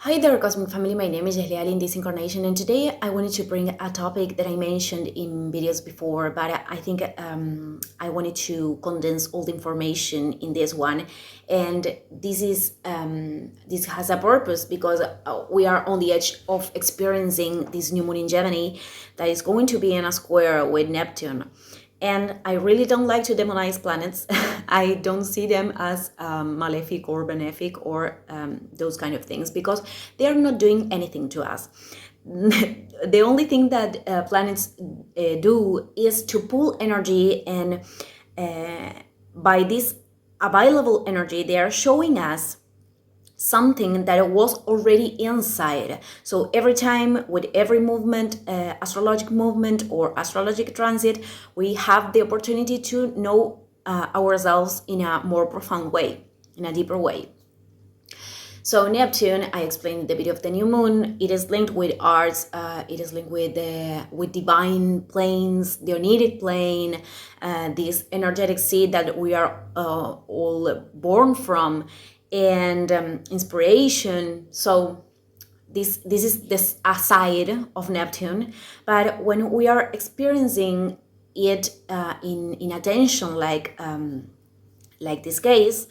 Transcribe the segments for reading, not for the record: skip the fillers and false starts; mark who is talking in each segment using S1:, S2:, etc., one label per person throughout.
S1: Hi there, Cosmic Family. My name is Eliali in this incarnation, and today I wanted to bring a topic that I mentioned in videos before, but I think I wanted to condense all the information in this one. And this has a purpose because we are on the edge of experiencing this new moon in Gemini that is going to be in a square with Neptune. And I really don't like to demonize planets. I don't see them as malefic or benefic or those kind of things because they are not doing anything to us. The only thing that planets do is to pull energy, and by this available energy, they are showing us something that was already inside. So every time with every movement, astrologic movement or astrologic transit, we have the opportunity to know ourselves in a more profound way, in a deeper way. So Neptune, I explained in the video of the new moon, it is linked with arts, it is linked with divine planes, the Oniric plane, this energetic seed that we are all born from, and inspiration. So this is this a side of Neptune, but when we are experiencing it in attention, like this case,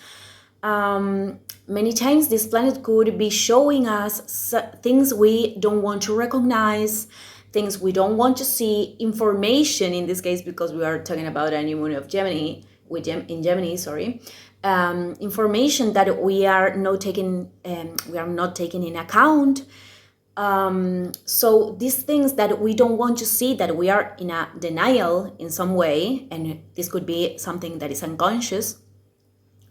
S1: many times this planet could be showing us things we don't want to recognize, things we don't want to see, information in this case, because we are talking about a new moon of Gemini, in Gemini, sorry. Information that we are not taking in account. So these things that we don't want to see, that we are in a denial in some way, and this could be something that is unconscious,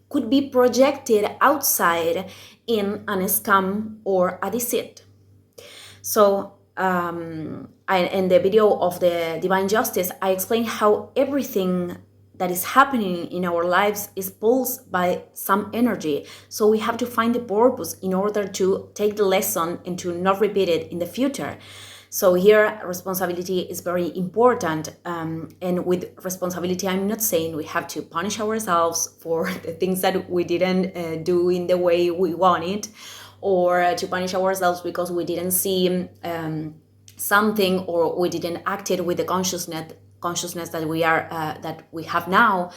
S1: could be projected outside in an scam or a deceit. So in the video of the Divine Justice, I explained how everything that is happening in our lives is pulsed by some energy. So we have to find the purpose in order to take the lesson and to not repeat it in the future. So here, responsibility is very important. And with responsibility, I'm not saying we have to punish ourselves for the things that we didn't do in the way we wanted, or to punish ourselves because we didn't see something, or we didn't act it with the consciousness that we have now.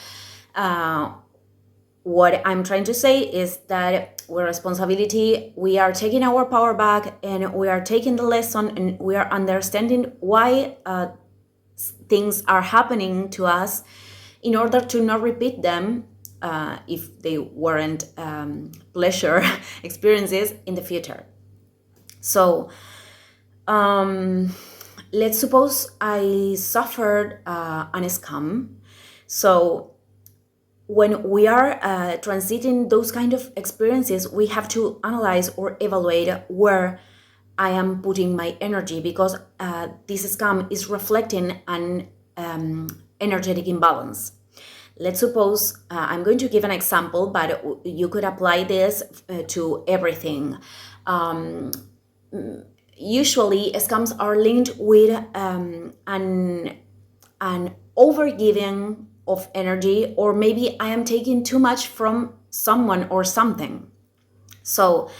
S1: What I'm trying to say is that with responsibility, we are taking our power back, and we are taking the lesson, and we are understanding why things are happening to us in order to not repeat them if they weren't pleasure experiences in the future. So let's suppose I suffered an scam. So when we are transiting those kind of experiences, we have to analyze or evaluate where I am putting my energy, because this scam is reflecting an energetic imbalance. Let's suppose, I'm going to give an example, but you could apply this to everything. Usually, scams are linked with an overgiving of energy, or maybe I am taking too much from someone or something. So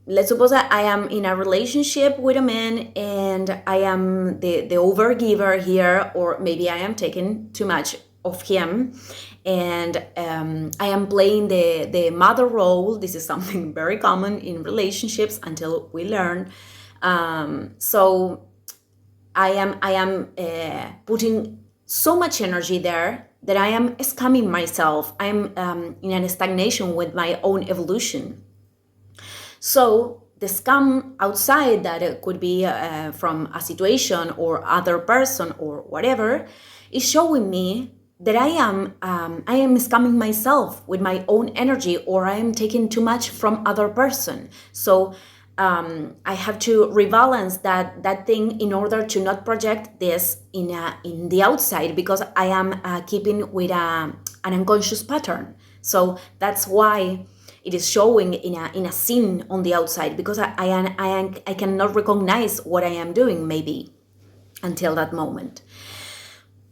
S1: let's suppose that I am in a relationship with a man, and I am the overgiver here, or maybe I am taking too much of him, and I am playing the mother role. This is something very common in relationships until we learn. So I am putting so much energy there that I am scamming myself. I'm in a stagnation with my own evolution. So the scam outside, that it could be from a situation or other person or whatever, is showing me that I am scamming myself with my own energy, or I am taking too much from other person. So I have to rebalance that thing in order to not project this in the outside, because I am keeping with an unconscious pattern. So that's why it is showing in a scene on the outside, because I cannot recognize what I am doing, maybe until that moment,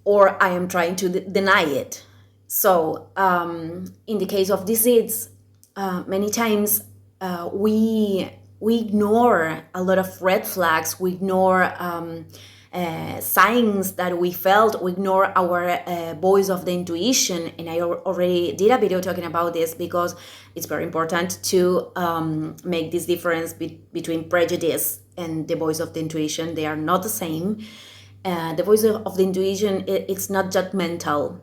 S1: or I am trying to deny it. So in the case of disease, many times we ignore a lot of red flags. We ignore signs that we felt. We ignore our voice of the intuition. And I already did a video talking about this, because it's very important to make this difference between prejudice and the voice of the intuition. They are not the same. The voice of the intuition, it's not judgmental,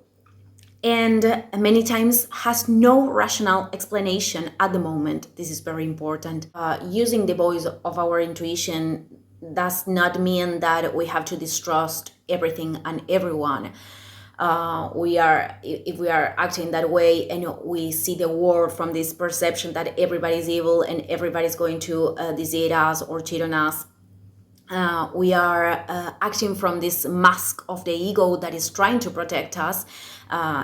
S1: and many times has no rational explanation at the moment. This is very important. Using the voice of our intuition does not mean that we have to distrust everything and everyone. If we are acting that way, and we see the world from this perception that everybody's evil and everybody's going to deceive us or cheat on us, we are acting from this mask of the ego that is trying to protect us.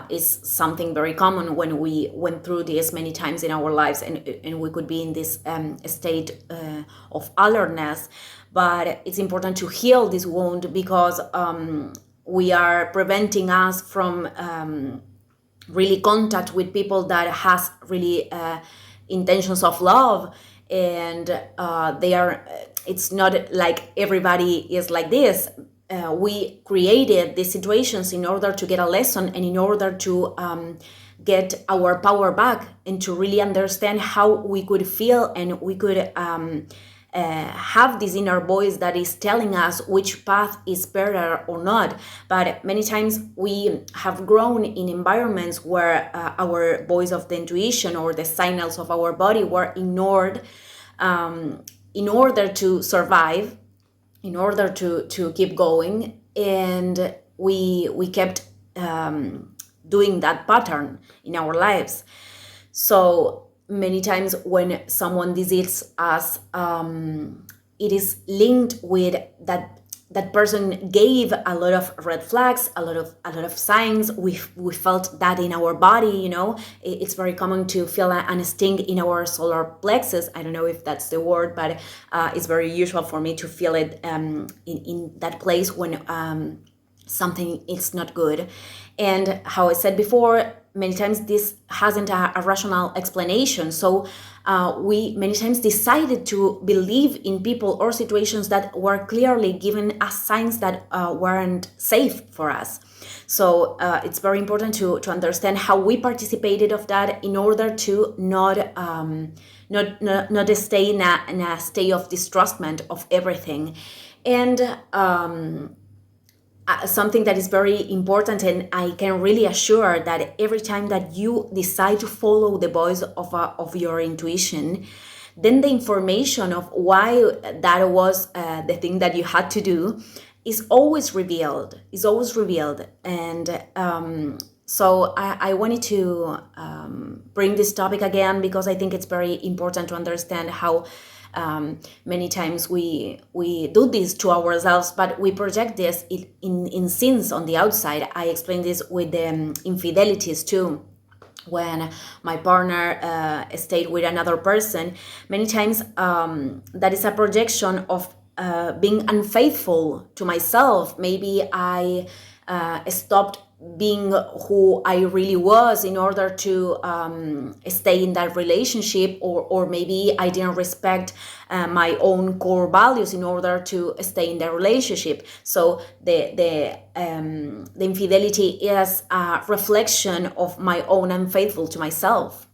S1: Is something very common when we went through this many times in our lives, and we could be in this state of alertness. But it's important to heal this wound, because we are preventing us from really contact with people that has really intentions of love, and they are, it's not like everybody is like this. We created these situations in order to get a lesson, and in order to get our power back, and to really understand how we could feel, and we could have this inner voice that is telling us which path is better or not. But many times we have grown in environments where our voice of the intuition or the signals of our body were ignored in order to survive, in order to keep going, and we kept doing that pattern in our lives. So many times when someone deceives us, it is linked with that person gave a lot of red flags, a lot of signs. We felt that in our body. It's very common to feel a sting in our solar plexus. I don't know if that's the word, but it's very usual for me to feel it in that place when something is not good. And how I said before, many times this hasn't a rational explanation. So we many times decided to believe in people or situations that were clearly given us signs that weren't safe for us. So it's very important to understand how we participated of that, in order to not stay in a state of distrustment of everything. And something that is very important, and I can really assure that every time that you decide to follow the voice of your intuition, then the information of why that was the thing that you had to do is always revealed. And so I wanted to bring this topic again, because I think it's very important to understand how many times we do this to ourselves, but we project this in sins on the outside. I explained this with the infidelities too. When my partner stayed with another person, many times that is a projection of being unfaithful to myself. Maybe I stopped being who I really was in order to stay in that relationship, or maybe I didn't respect my own core values in order to stay in the relationship. So the infidelity is a reflection of my own unfaithful to myself.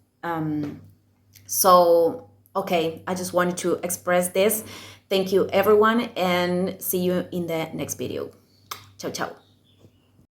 S1: So okay, I just wanted to express this. Thank you everyone, and see you in the next video. Ciao ciao.